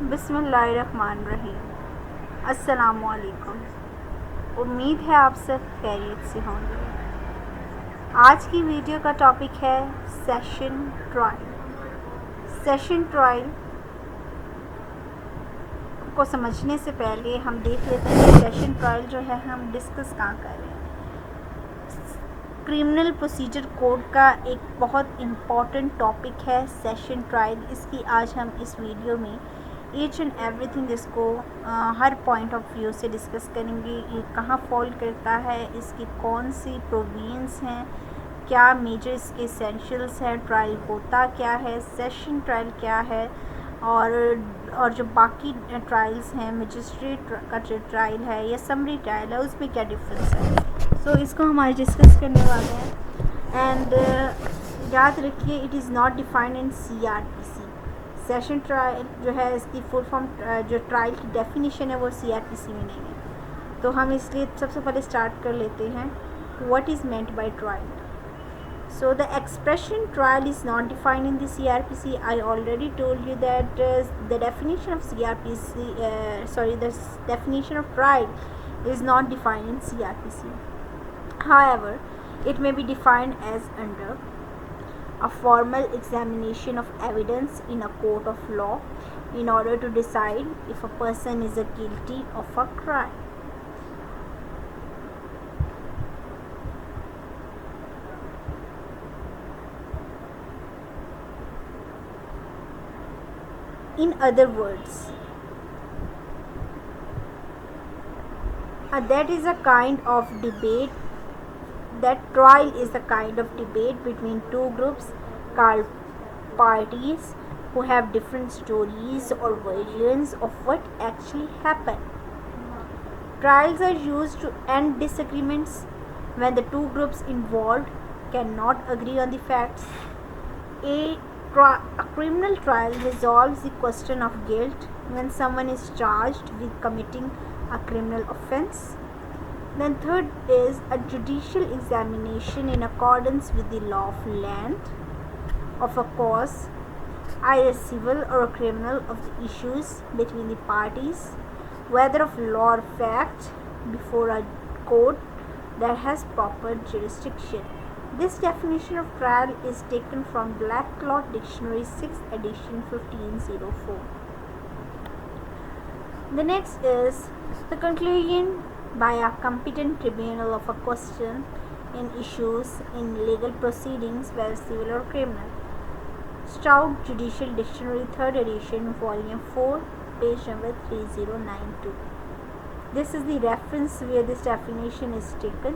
बिस्मिल्लाहिर्रहमानिर्रहीम। अस्सलामुअलैकुम। उम्मीद है आप सब खैरियत से होंगे। आज की वीडियो का टॉपिक है सेशन ट्रायल। सेशन ट्रायल को समझने से पहले हम देख लेते हैं कि सेशन ट्रायल जो है हम डिस्कस कहाँ कर रहे हैं। क्रिमिनल प्रोसीजर कोड का एक बहुत इम्पॉर्टेंट टॉपिक है सेशन ट्रायल। इसकी आज हम इस वीडियो में ईच एंड एवरीथिंग इसको हर पॉइंट ऑफ व्यू से डिस्कस करेंगे। ये कहाँ फॉल करता है, इसकी कौन सी प्रोविजंस हैं, क्या मेजर इसके एसेंशियल्स हैं, ट्रायल होता क्या है, सेशन ट्रायल क्या है, और जो बाकी ट्रायल्स हैं, मजिस्ट्रेट का जो ट्रायल है या समरी ट्रायल है, उसमें क्या डिफरेंस है। सो इसको हम आज डिस्कस करने वाले हैं। एंड याद रखिए, it is not defined in CRPC। Session trial जो है, इसकी फुल फॉर्म जो ट्रायल की डेफिनेशन है वो CRPC में नहीं है। तो हम इसलिए सबसे पहले स्टार्ट कर लेते हैं, what is meant by trial. So the expression trial is not defined in the CRPC. I already told you that the definition of CRPC, the definition of trial is not defined in CRPC. However, it may be defined as under a formal examination of evidence in a court of law in order to decide if a person is guilty of a crime. In other words, that is a kind of debate, that trial is a kind of debate between two groups called parties who have different stories or versions of what actually happened. Trials are used to end disagreements when the two groups involved cannot agree on the facts. A criminal trial resolves the question of guilt when someone is charged with committing a criminal offense. Then third is a judicial examination in accordance with the law of land of a cause, either civil or criminal, of the issues between the parties, whether of law or fact, before a court that has proper jurisdiction. This definition of trial is taken from Black Law Dictionary 6th edition 1504. The next is the conclusion by a competent tribunal of a question in issues in legal proceedings, whether civil or criminal. Stroud Judicial Dictionary 3rd edition volume 4 page number 3092. This is the reference where this definition is taken.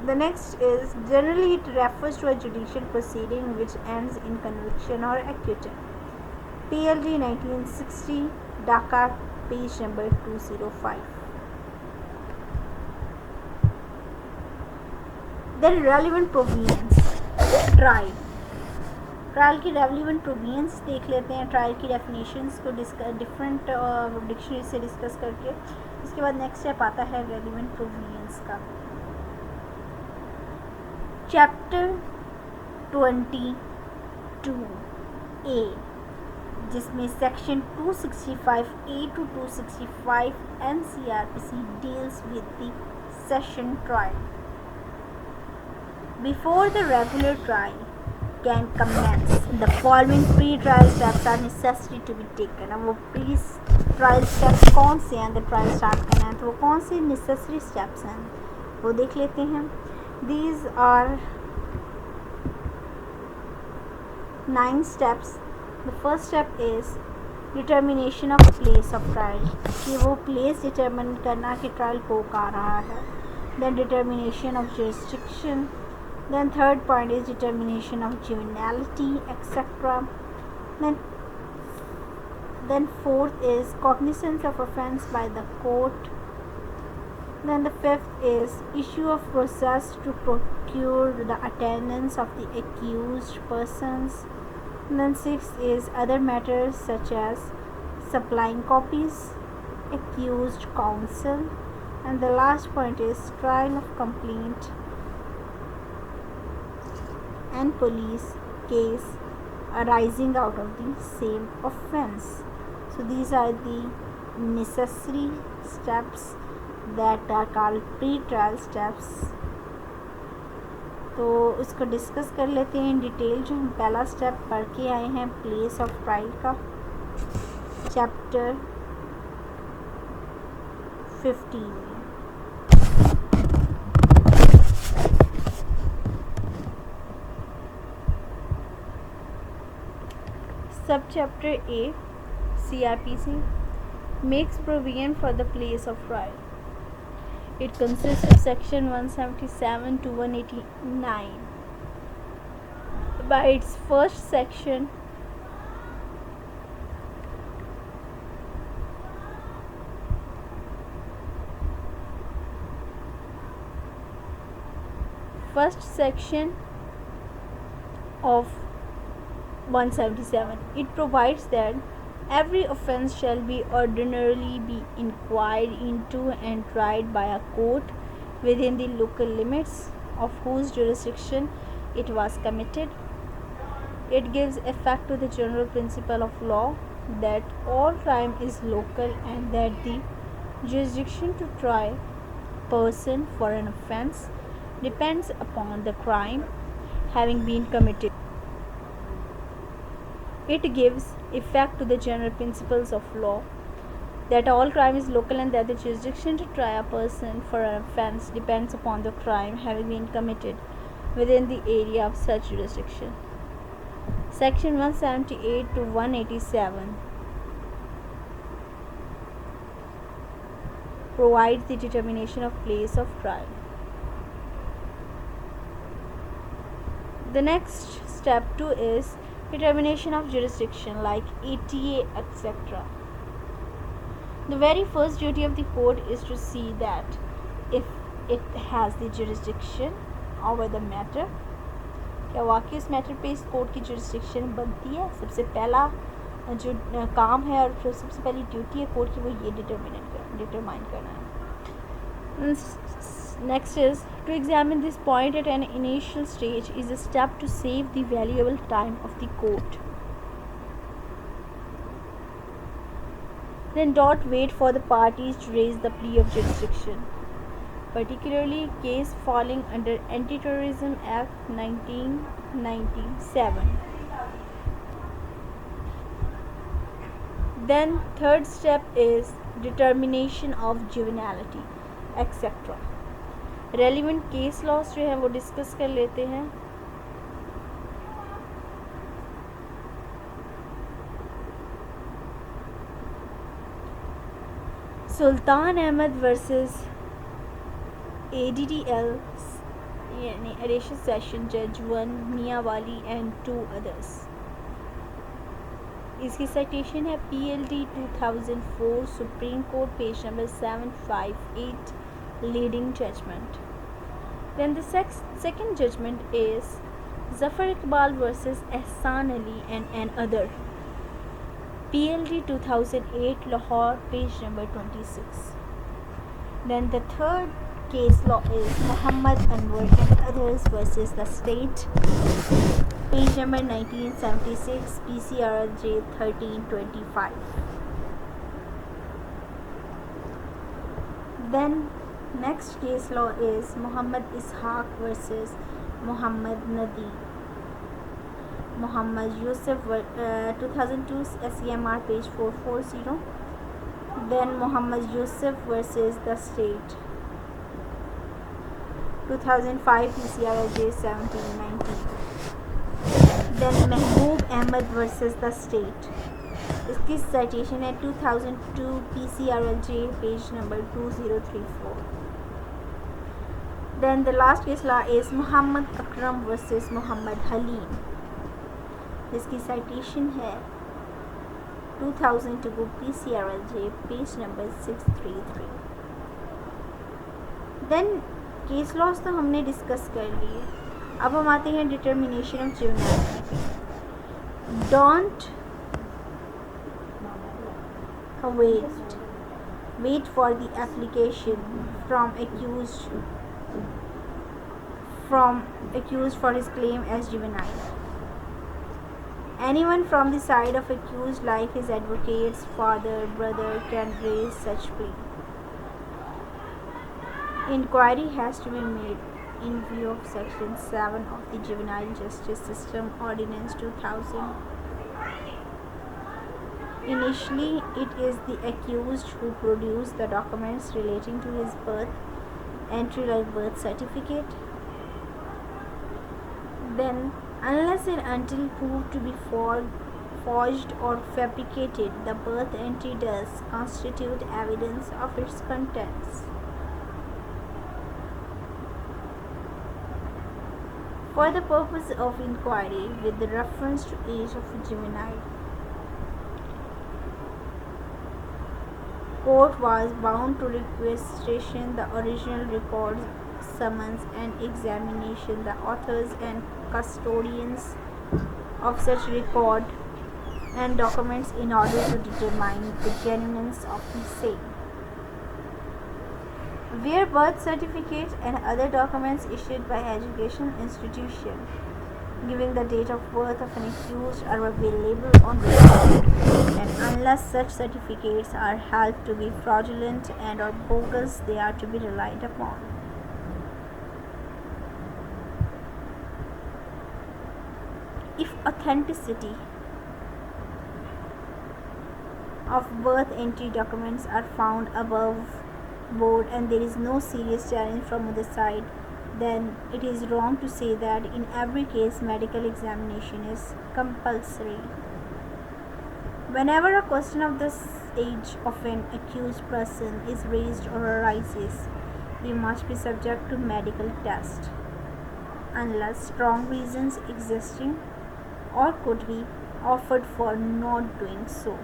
The next is, generally it refers to a judicial proceeding which ends in conviction or acquittal. PLD 1960, Dhaka, page number 205. The relevant provisions. Trial की relevant provisions देख लेते हैं, trial की definitions को different dictionary से discuss करके। इसके बाद नेक्स्ट स्टेप आता है रेलिवेंट प्रोविजंस का। चैप्टर 22A, जिसमें section 265A to 265 CRPC deals with the session trial. Before the regular trial can commence, the following pre-trial steps are necessary to be taken. अब वो pre-trial steps कौन से हैं? अगर ट्रायल स्टार्ट करना है तो वो कौन से necessary steps हैं वो देख लेते हैं। These are 9 steps. The first step is determination of place of trial, कि वो place determine करना कि trial हो कहाँ रहा है. Then determination of jurisdiction. Then third point is determination of juvenility, etc. Then fourth is cognizance of offence by the court. Then the fifth is issue of process to procure the attendance of the accused persons. And then sixth is other matters such as supplying copies, accused counsel. And the last point is trial of complaint and police case arising out of the same offense. So these are the necessary steps that are called pre-trial steps. तो उसको discuss कर लेते हैं in detail. जो हम पहला step पढ़ के आए हैं प्लेस ऑफ ट्रायल का, चैप्टर 15 में. सब chapter A CRPC makes provision for the place of trial. It consists of section 177 to 189. By its first section, of 177, it provides that every offence shall be ordinarily be inquired into and tried by a court within the local limits of whose jurisdiction it was committed. It gives effect to the general principle of law that all crime is local and that the jurisdiction to try person for an offence depends upon the crime having been committed. It gives effect to the general principles of law that all crime is local and that the jurisdiction to try a person for an offence depends upon the crime having been committed within the area of such jurisdiction. Section 178 to 187 provides the determination of place of trial. The next step 2 is determination of jurisdiction like ATA, etc. The very first duty of the court is to see that if it has the jurisdiction over the matter, क्या वाकई उस matter पे इस court की jurisdiction बनती है. सबसे पहला जो काम है और सबसे पहली ड्यूटी है कोर्ट की वो ये डिटरमाइन करना है. Next is to examine this point at an initial stage is a step to save the valuable time of the court. Then wait for the parties to raise the plea of jurisdiction, particularly case falling under Anti-Terrorism Act 1997. Then third step is determination of juvenility, etc. Relevant case laws जो है वो discuss कर लेते हैं. सुल्तान Ahmad versus ADDL यानी additional session जज 1 मियाँ वाली एंड 2 अदर्स. इसकी साइटेशन है PLD 2004 supreme court page number 758 leading judgment. Then the second judgment is Zafar Iqbal versus Ehsan Ali and other. PLD 2008 Lahore page number 26. Then the third case law is Muhammad Anwar and others versus the state. Page number 1976 PCRLJ 1325. Then next case law is Muhammad Ishaq versus Muhammad Nadeem. Muhammad Yusuf 2002 SEMR page 440. Then Muhammad Yusuf versus the state 2005 PCRJ 1790. Then Mehboob Ahmed versus the state. इसकी citation है 2002 PCRLJ page number 2034. Then the last case law is Muhammad Akram versus Muhammad Halim. इसकी citation है 2002 PCRLJ page number 633. Then case laws तो हमने discuss कर लिए. अब हम आते हैं determination of juvenility. Don't wait for the application from accused for his claim as juvenile. Anyone from the side of accused, like his advocates, father, brother, can raise such plea. Inquiry has to be made in view of Section 7 of the Juvenile Justice System Ordinance 2000. Initially, it is the accused who produces the documents relating to his birth entry, like birth certificate. Then, unless and until proved to be forged or fabricated, the birth entry does constitute evidence of its contents. For the purpose of inquiry with reference to age of a juvenile, court was bound to requisition the original records, summons and examination the authors and custodians of such record and documents in order to determine the genuineness of the same. Where birth certificates and other documents issued by education institution giving the date of birth of an accused are available on record, and unless such certificates are held to be fraudulent and or bogus, they are to be relied upon. If authenticity of birth entry documents are found above board and there is no serious challenge from other side, then it is wrong to say that in every case medical examination is compulsory. Whenever a question of the age of an accused person is raised or arises, he must be subject to medical test, unless strong reasons existing or could be offered for not doing so.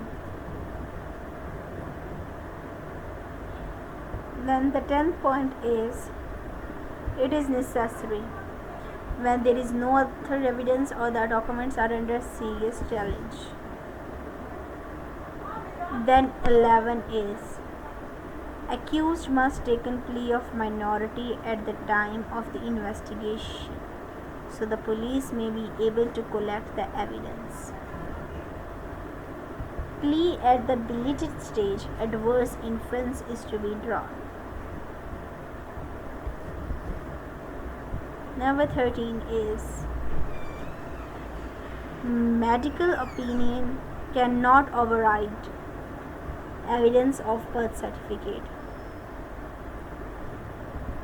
Then the 10th point is, it is necessary when there is no other evidence or the documents are under serious challenge. Then 11 is, accused must take a plea of minority at the time of the investigation, so the police may be able to collect the evidence. Plea at the deleted stage, adverse inference is to be drawn. Number 13 is, medical opinion cannot override evidence of birth certificate.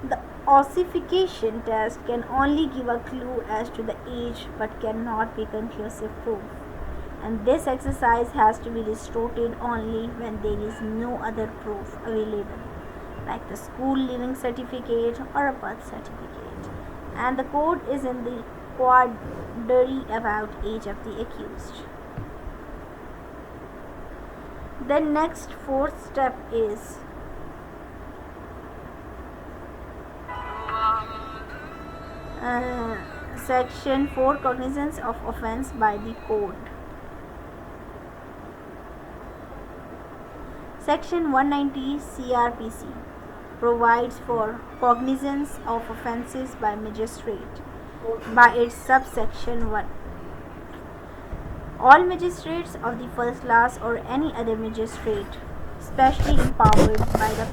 The ossification test can only give a clue as to the age but cannot be conclusive proof, and this exercise has to be distorted only when there is no other proof available, like the school leaving certificate or a birth certificate, and the court is in the quandary about age of the accused. The next fourth step is, Section 4, cognizance of offense by the court. Section 190 CRPC provides for cognizance of offences by magistrate by its subsection 1. All magistrates of the first class or any other magistrate specially empowered by the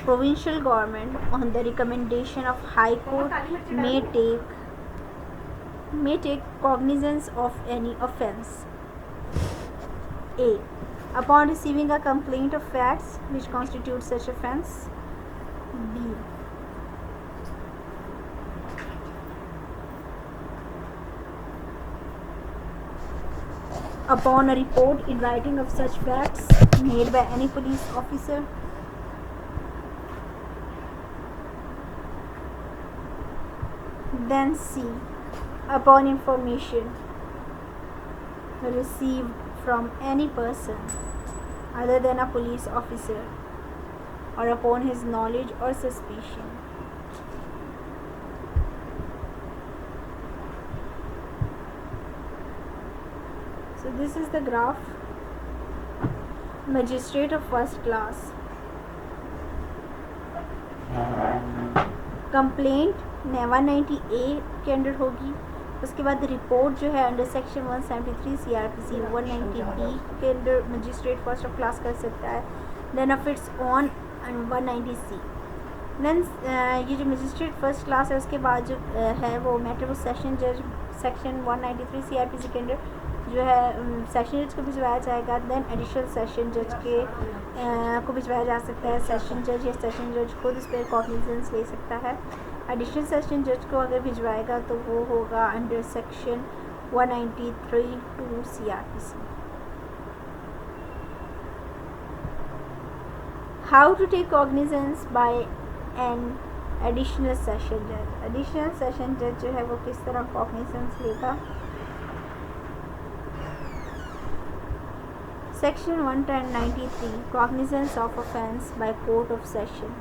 provincial government on the recommendation of High Court may take cognizance of any offence. A. Upon receiving a complaint of facts which constitute such offence. B. Upon a report in writing of such facts made by any police officer. Then C. Upon information received from any person other than a police officer or upon his knowledge or suspicion. So this is the graph. Magistrate of first class. Complaint 190A के under होगी, उसके बाद report जो है under section 173 CRPC 190B के under magistrate first of class कर सकता है। Then of it's on 190C। Then ये जो मजिस्ट्रेट फर्स्ट क्लास है उसके बाद जो है वो मैटर सेशन जज सेक्शन 193 CRPC के अंडर जो है सेशन जज को भिजवाया जाएगा। देन एडिशनल सेशन जज के को भिजवाया जा सकता है। सेशन जज या सेशन जज खुद इस पर कॉग्निजेंस ले सकता है। एडिशनल सेशन जज को अगर भिजवाएगा तो वो होगा under section 193(2) CRPC। How to take cognizance bye an additional session जज। एडिशनल सेशन जज जो है वो किस तरह कॉग्निजेंस लेगा। Section 193 Cognizance of offence by court of session.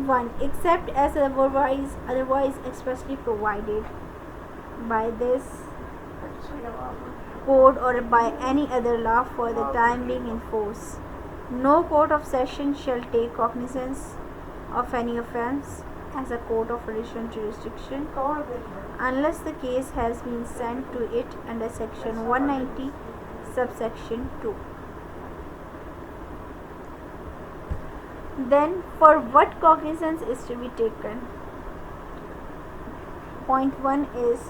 1. Except as otherwise expressly provided by this code or by any other law for the time being in force, no court of session shall take cognizance of any offence as a court of additional jurisdiction unless the case has been sent to it under section 190 subsection 2. Then for what cognizance is to be taken? Point 1 is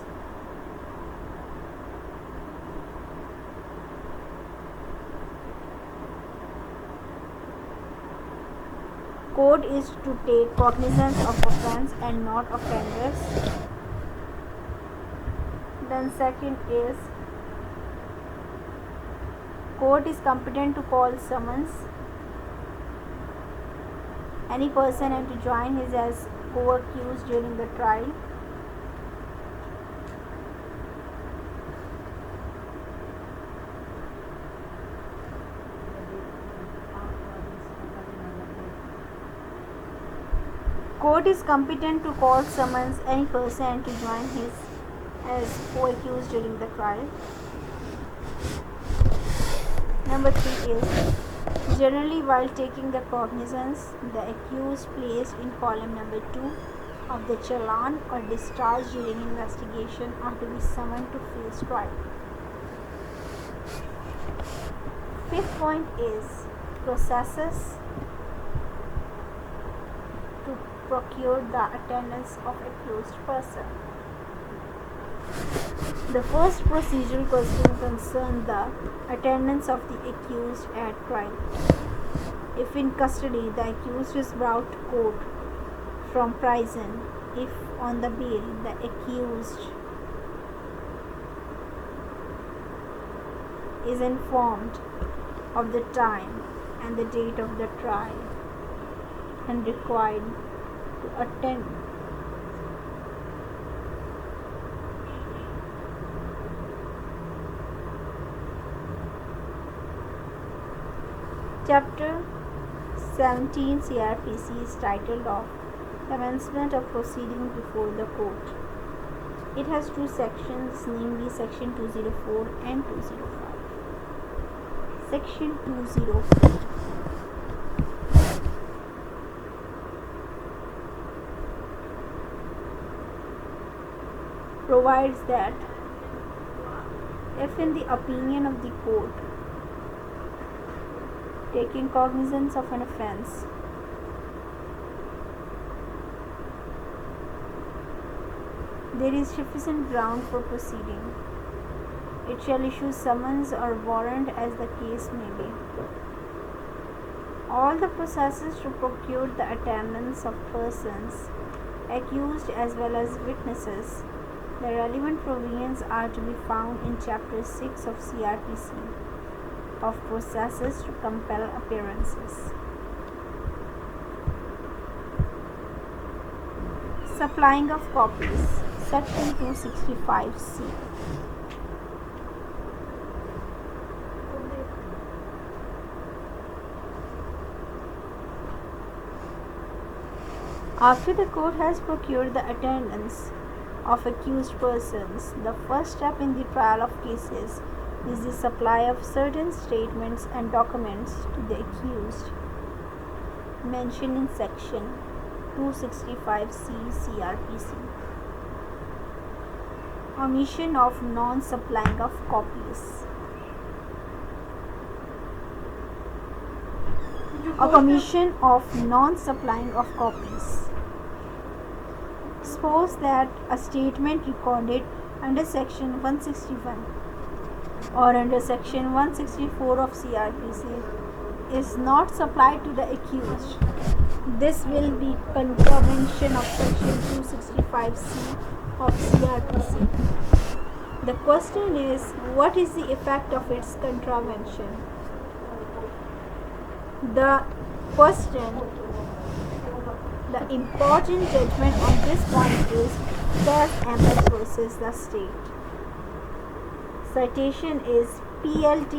court is to take cognizance of offence and not offenders. Then second is court is competent to call summons any person and to join his as co-accused during the trial. Court is competent to call summons any person and to join his as co-accused during the trial. Number 3 is generally while taking the cognizance, the accused placed in column number 2 of the challan or discharge during investigation are to be summoned to face trial. Fifth point is processes to procure the attendance of accused person. The first procedural question concerns the attendance of the accused at trial. If in custody, the accused is brought to court from prison. If on the bail, the accused is informed of the time and the date of the trial and required to attend. Chapter 17 CRPC is titled of Commencement of Proceeding Before the Court. It has two sections, namely Section 204 and 205. Section 204 provides that if in the opinion of the court taking cognizance of an offence there is sufficient ground for proceeding, it shall issue summons or warrant as the case may be. All the processes to procure the attendance of persons accused as well as witnesses, the relevant provisions are to be found in Chapter 6 of CRPC of processes to compel appearances. Supplying of copies, Section 265C. After the court has procured the attendance of accused persons, the first step in the trial of cases is the supply of certain statements and documents to the accused. mentioned in section 265C CRPC. Omission of non-supplying of copies. Omission of non-supplying of copies. Suppose that a statement recorded under section 161 or under section 164 of CRPC is not supplied to the accused. This will be contravention of section 265C of CRPC. The question is, what is the effect of its contravention? The important judgment on this point is Cas MS versus the state. Citation is PLT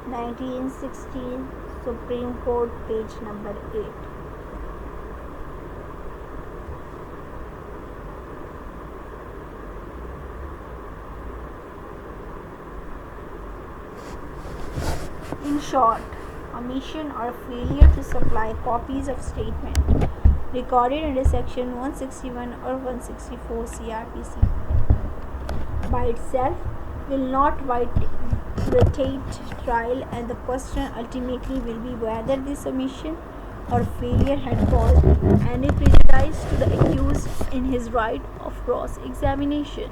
1916, Supreme Court, page number 8. In short, omission or failure to supply copies of statement recorded under section 161 or 164 CRPC by itself will not violate trial, and the question ultimately will be whether this omission or failure had caused any prejudice to the accused in his right of cross-examination.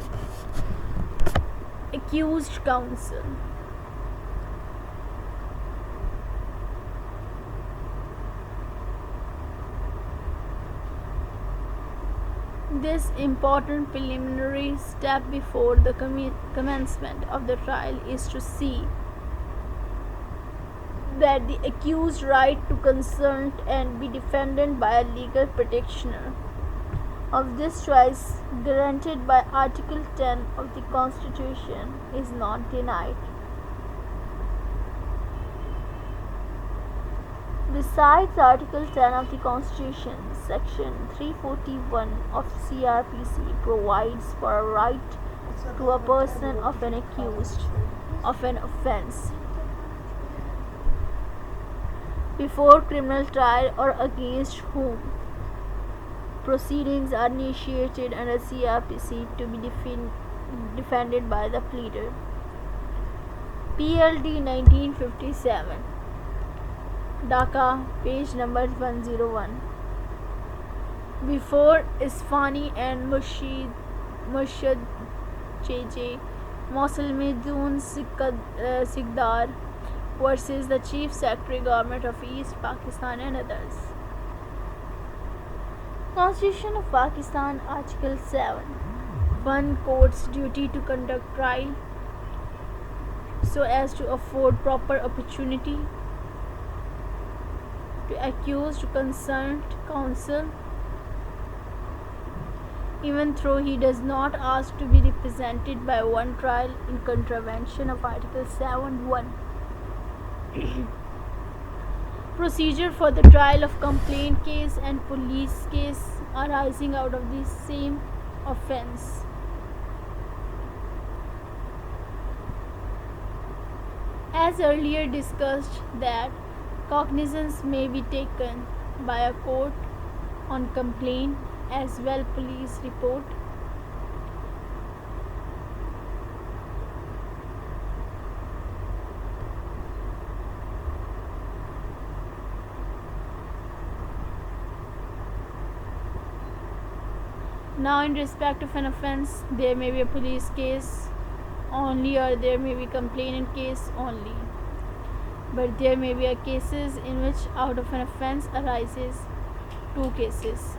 Accused counsel. This important preliminary step before the commencement of the trial is to see that the accused's right to consent and be defended by a legal practitioner of this choice granted by Article 10 of the Constitution is not denied. Besides Article 10 of the Constitution, Section 341 of CRPC provides for a right to a person of an accused of an offence before criminal trial or against whom proceedings are initiated under CRPC to be defended by the pleader. PLD 1957, Dhaka, page number 101. Before Isfani and Murshid J.J. Moslem Sikdar versus the Chief Secretary Government of East Pakistan and others. Constitution of Pakistan, Article 7. One court's duty to conduct trial so as to afford proper opportunity to accused to consult counsel, even though he does not ask to be represented by one trial in contravention of Article 7(1). Procedure for the trial of complaint case and police case arising out of the same offence. As earlier discussed, that cognizance may be taken by a court on complaint as well police report. Now, in respect of an offence, there may be a police case only or there may be complainant case only. But there may be cases in which out of an offence arises two cases.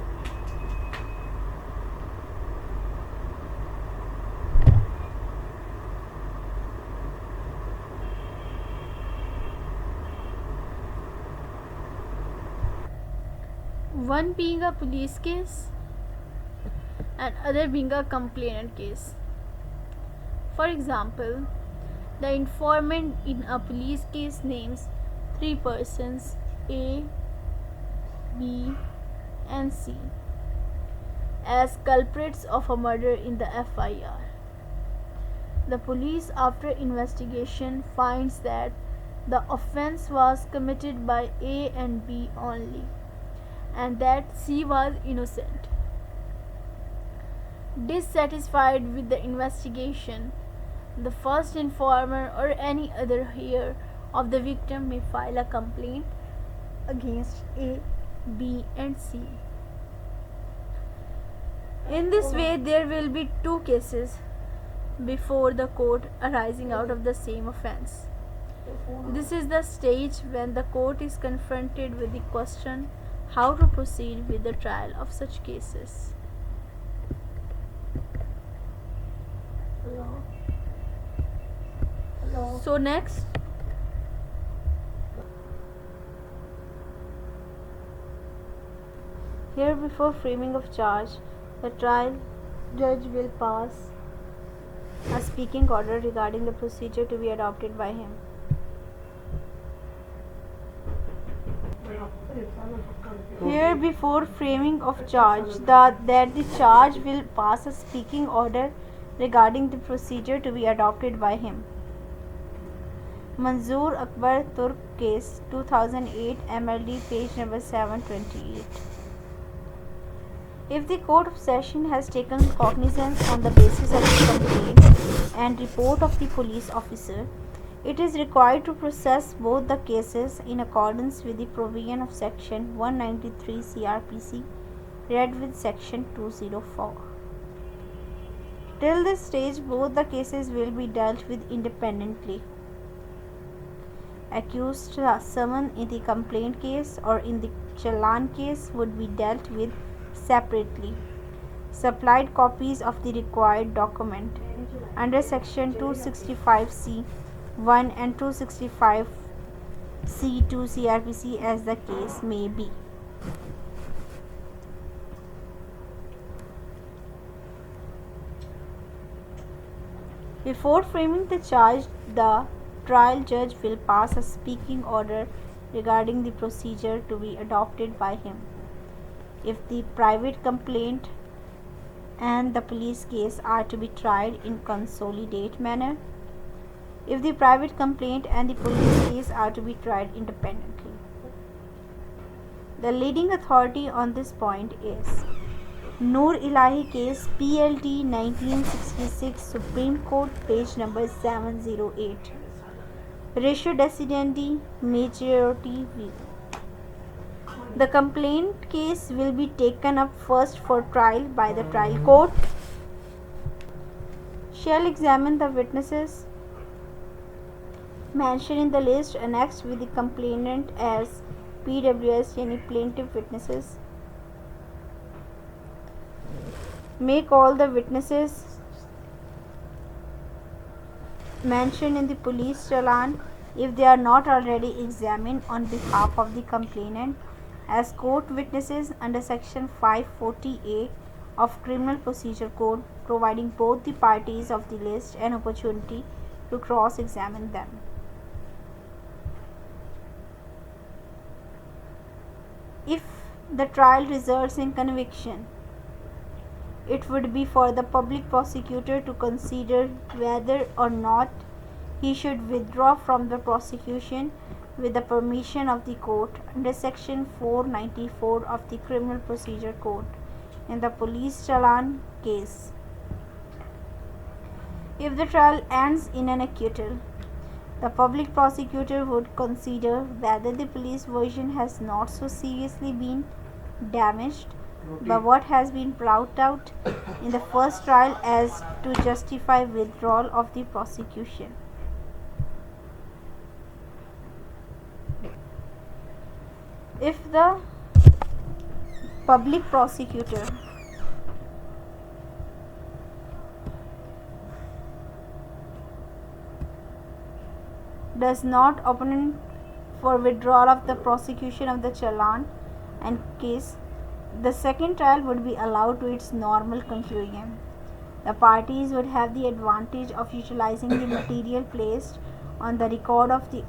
One being a police case and other being a complainant case. For example, the informant in a police case names three persons A, B, and C as culprits of a murder in the FIR. The police, after investigation, finds that the offence was committed by A and B only, and that she was innocent. Dissatisfied with the investigation, the first informer or any other heir of the victim may file a complaint against A, B, and C. In this way, there will be two cases before the court arising out of the same offense. This is the stage when the court is confronted with the question how to proceed with the trial of such cases. So next, here before framing of charge, the trial judge will pass a speaking order regarding the procedure to be adopted by him. Here before framing of charge, that the charge will pass a speaking order regarding the procedure to be adopted by him. Manzoor Akbar Turk case 2008 MLD page number 728. If the Court of Session has taken cognizance on the basis of the complaint and report of the police officer, it is required to process both the cases in accordance with the provision of Section 193 CRPC, read with Section 204. Till this stage, both the cases will be dealt with independently. Accused summons in the complaint case or in the challan case would be dealt with separately. Supplied copies of the required document under Section 265C 1 and 265 C2 CRPC as the case may be. Before framing the charge, the trial judge will pass a speaking order regarding the procedure to be adopted by him. If the private complaint and the police case are to be tried in consolidate manner, if the private complaint and the police case are to be tried independently. The leading authority on this point is Noor Elahi case PLT 1966 Supreme Court page number 708. Ratio decidendi majority view. The complaint case will be taken up first for trial by the trial court. Shall examine the witnesses mentioned in the list annexed with the complainant as PWS yani plaintiff witnesses. May call the witnesses mentioned in the police challan if they are not already examined on behalf of the complainant as court witnesses under Section 540A of Criminal Procedure Code, providing both the parties of the list an opportunity to cross-examine them. If the trial results in conviction, it would be for the public prosecutor to consider whether or not he should withdraw from the prosecution with the permission of the court under Section 494 of the Criminal Procedure Code in the police challan case. If the trial ends in an acquittal, the public prosecutor would consider whether the police version has not so seriously been damaged by what has been brought out in the first trial as to justify withdrawal of the prosecution. If the public prosecutor does not opt for withdrawal of the prosecution of the challan and case, the second trial would be allowed to its normal conclusion. The parties would have the advantage of utilizing the material placed on the record of the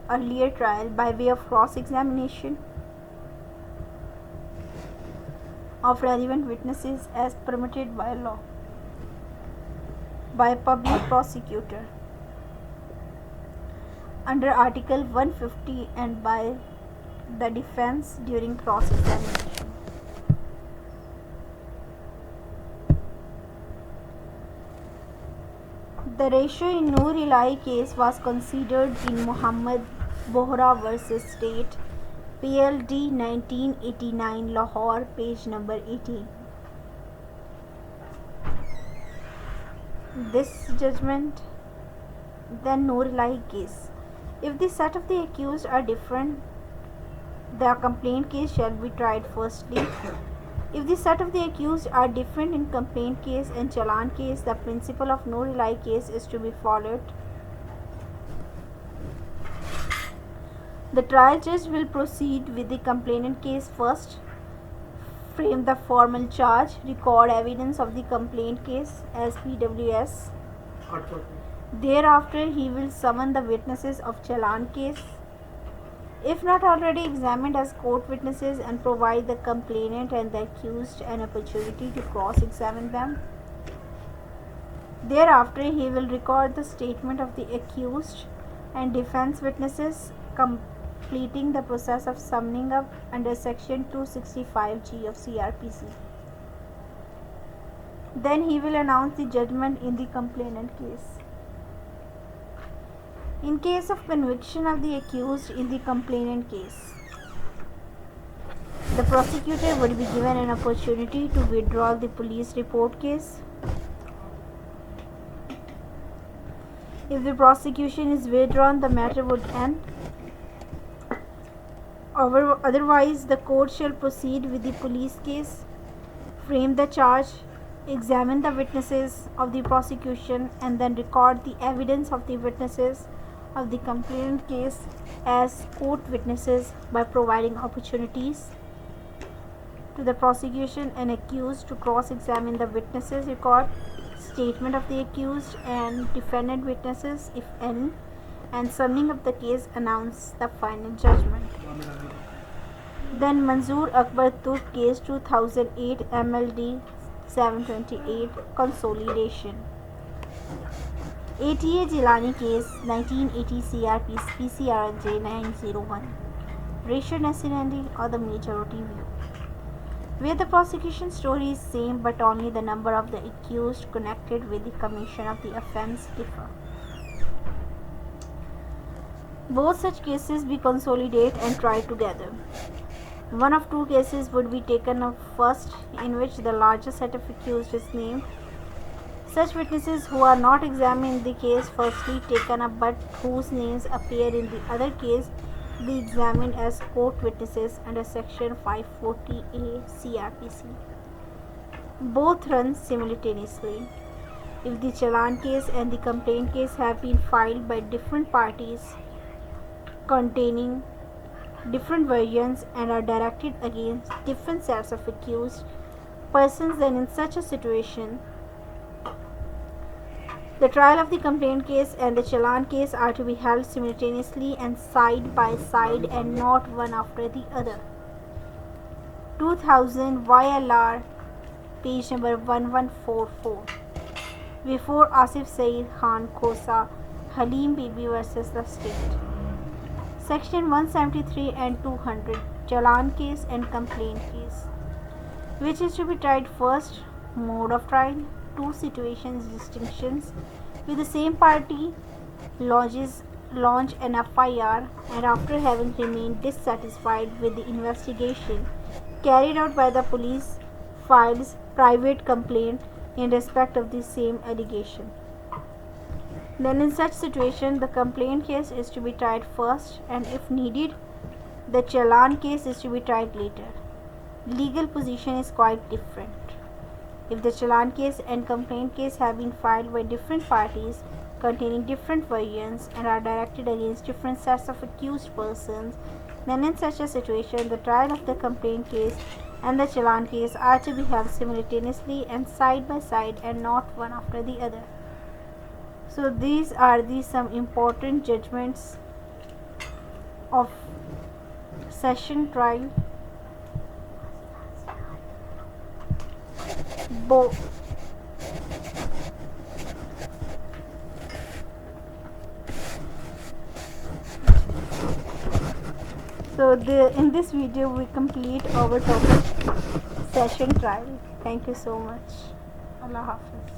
earlier trial by way of cross-examination of relevant witnesses as permitted by law by a public prosecutor. under Article 150 and by the defense during cross-examination. The ratio in Noor Elahi case was considered in Muhammad Bohra vs. State, PLD 1989, Lahore, page number 18. This judgment, then Noor Elahi case. If the set of the accused are different, the complaint case shall be tried firstly. If the set of the accused are different in complaint case and challan case, the principle of Noor Elahi case is to be followed. The trial judge will proceed with the complainant case first, frame the formal charge, record evidence of the complaint case as PWS. Thereafter, he will summon the witnesses of challan case, if not already examined as court witnesses, and provide the complainant and the accused an opportunity to cross-examine them. Thereafter, he will record the statement of the accused and defense witnesses, completing the process of summing up under section 265G of CRPC. Then he will announce the judgment in the complainant case. In case of conviction of the accused in the complainant case, the prosecutor would be given an opportunity to withdraw the police report case. If the prosecution is withdrawn, the matter would end. Otherwise, the court shall proceed with the police case, frame the charge, examine the witnesses of the prosecution, and then record the evidence of the witnesses of the complainant case as court witnesses by providing opportunities to the prosecution and accused to cross-examine the witnesses, record statement of the accused and defendant witnesses if any, and summing up the case, announce the final judgment. Then Manzoor Akbar Turk case 2008 MLD 728 consolidation. ATA Jilani case 1980 CRPC PCRJ 901. Ratio necessity or the majority view, where the prosecution story is same but only the number of the accused connected with the commission of the offence differ. Both such cases be consolidated and tried together. One of two cases would be taken up first, in which the larger set of accused is named. Such witnesses who are not examined in the case firstly taken up but whose names appear in the other case be examined as court witnesses under section 540A CRPC. Both run simultaneously. If the challan case and the complaint case have been filed by different parties containing different versions and are directed against different sets of accused persons, then in such a situation, the trial of the complaint case and the challan case are to be held simultaneously and side by side and not one after the other. 2000 YLR, page number 1144. Before Asif Saeed Khan Khosa, Halim Bibi versus the state. Section 173 and 200, challan case and complaint case. Which is to be tried first? Mode of trial. Two situations distinctions. With the same party launch an FIR, and after having remained dissatisfied with the investigation carried out by the police, files private complaint in respect of the same allegation. Then in such situation, the complaint case is to be tried first, and if needed, the challan case is to be tried later. Legal position is quite different. If the challan case and complaint case have been filed by different parties containing different versions and are directed against different sets of accused persons, then in such a situation, the trial of the complaint case and the challan case are to be held simultaneously and side by side and not one after the other. So these are some important judgments of session trial. So in this video we complete our topic session trial. Thank you so much. Allah Hafiz.